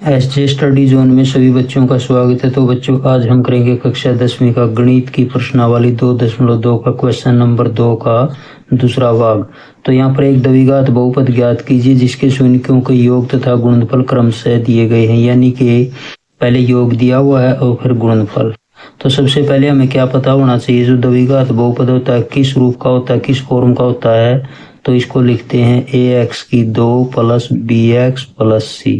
SJ study zone में सभी बच्चों का स्वागत है। तो बच्चों, आज हम करेंगे कक्षा 10वीं का गणित की प्रश्नावली 2.2 का क्वेश्चन नंबर 2 का दूसरा भाग। तो यहाँ पर एक द्विघात बहुपद ज्ञात कीजिए जिसके शून्यों के योग तथा गुणनफल क्रमशः दिए गए हैं, यानी कि पहले योग दिया हुआ है और फिर गुणनफल। तो सबसे पहले हमें क्या पता होना चाहिए, जो द्विघात बहुपद होता है किस रूप का होता है, किस फॉर्म का होता है। तो इसको लिखते हैं ax2 + bx + c।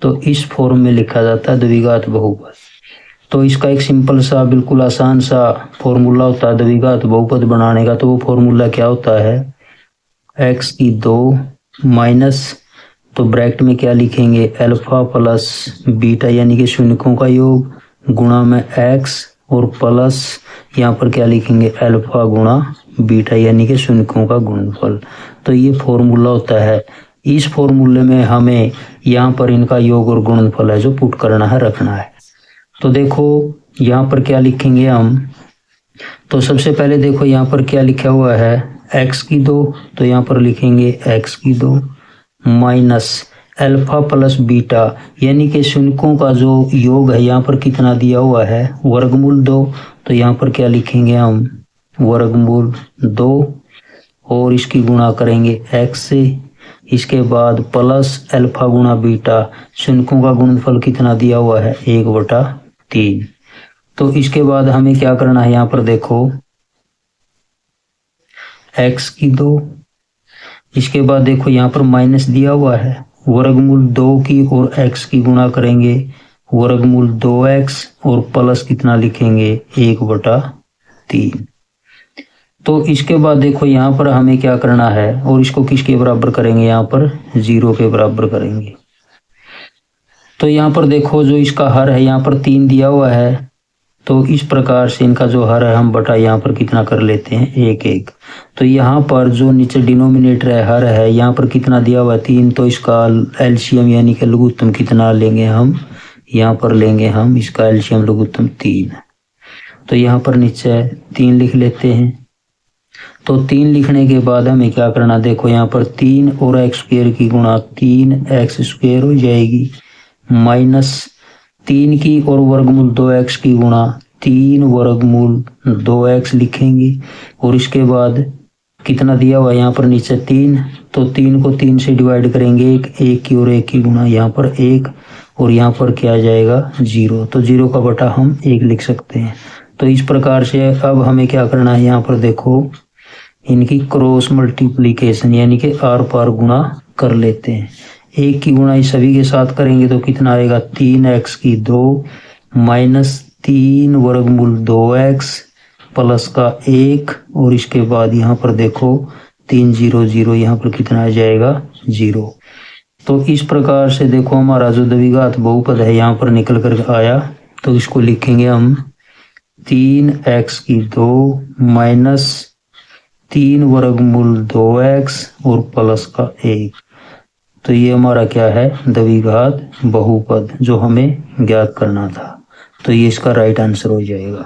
तो इस फॉर्म में लिखा जाता है द्विघात बहुपद। तो इसका एक सिंपल सा बिल्कुल आसान सा फॉर्मूला होता है द्विघात बहुपद बनाने का। तो वो फॉर्मूला क्या होता है, x2 माइनस, तो ब्रैकेट में क्या लिखेंगे, अल्फा प्लस बीटा यानी कि शून्यों का योग, गुणा में x और प्लस यहाँ पर क्या लिखेंगे, अल्फा गुणा बीटा यानी कि शून्यों का गुणनफल। तो ये फॉर्मूला होता है। इस फॉर्मूले में हमें यहाँ पर इनका योग और गुणनफल है जो पुट करना है, रखना है। तो देखो यहाँ पर क्या लिखेंगे हम। तो सबसे पहले देखो यहाँ पर क्या लिखा हुआ है, x2, तो यहाँ पर लिखेंगे x2 minus alpha plus beta यानी कि शून्यों का जो योग है यहाँ पर कितना दिया हुआ है, वर्गमूल 2। तो यहाँ पर क्या लिखेंगे हम, वर्गमूल 2, और इसकी गुणा करेंगे x से। इसके बाद प्लस अल्फा गुणा बीटा, शून्यों का गुणनफल कितना दिया हुआ है, 1/3। तो इसके बाद हमें क्या करना है, यहाँ पर देखो x2, इसके बाद देखो यहाँ पर माइनस दिया हुआ है, वर्गमूल 2 की और x की गुणा करेंगे, वर्गमूल 2x, और प्लस कितना लिखेंगे, 1/3। तो इसके बाद देखो यहाँ पर हमें क्या करना है, और इसको किसके बराबर करेंगे, यहाँ पर 0 के बराबर करेंगे। तो यहाँ पर देखो जो इसका हर है यहाँ पर 3 दिया हुआ है। तो इस प्रकार से इनका जो हर है हम बटा यहाँ पर कितना कर लेते हैं, 1/1। तो यहाँ पर जो नीचे डिनोमिनेटर है, हर है, यहाँ पर कितना दिया हुआ है, 3। तो इसका एलसीएम यानी कि लघुत्तम कितना लेंगे हम, यहाँ पर लेंगे हम इसका एलसीएम लघुत्तम 3। तो यहाँ पर नीचे 3 लिख लेते हैं। तो 3 लिखने के बाद हमें क्या करना, देखो यहाँ पर 3 और x² की गुणा 3x² हो जाएगी, माइनस 3 की और वर्गमूल 2x की गुणा 3 वर्गमूल 2x लिखेंगे। और इसके बाद कितना दिया हुआ है यहाँ पर नीचे 3। तो 3 को 3 से डिवाइड करेंगे, 1 की और 1 की गुणा, यहाँ पर 1, और यहाँ पर क्या आ जाएगा, 0। तो 0 का बटा हम 1 लिख सकते हैं। तो इस प्रकार से अब हमें क्या करना है, यहाँ पर देखो इनकी क्रॉस मल्टीप्लीकेशन यानी कि आर पार गुणा कर लेते हैं। 1 की गुणा इस सभी के साथ करेंगे तो कितना आएगा, 3x2 माइनस 3 वर्गमूल 2x प्लस का 1, और इसके बाद यहाँ पर देखो 3 0 0, यहाँ पर कितना आ जाएगा, 0। तो इस प्रकार से देखो हमारा जो द्विघात बहुपद है यहाँ पर निकल कर आया। तो इसको लिखेंगे हम 3x2 माइनस 3 वर्गमूल 2x और प्लस का 1। तो ये हमारा क्या है, द्विघात बहुपद जो हमें ज्ञात करना था। तो ये इसका राइट आंसर हो जाएगा।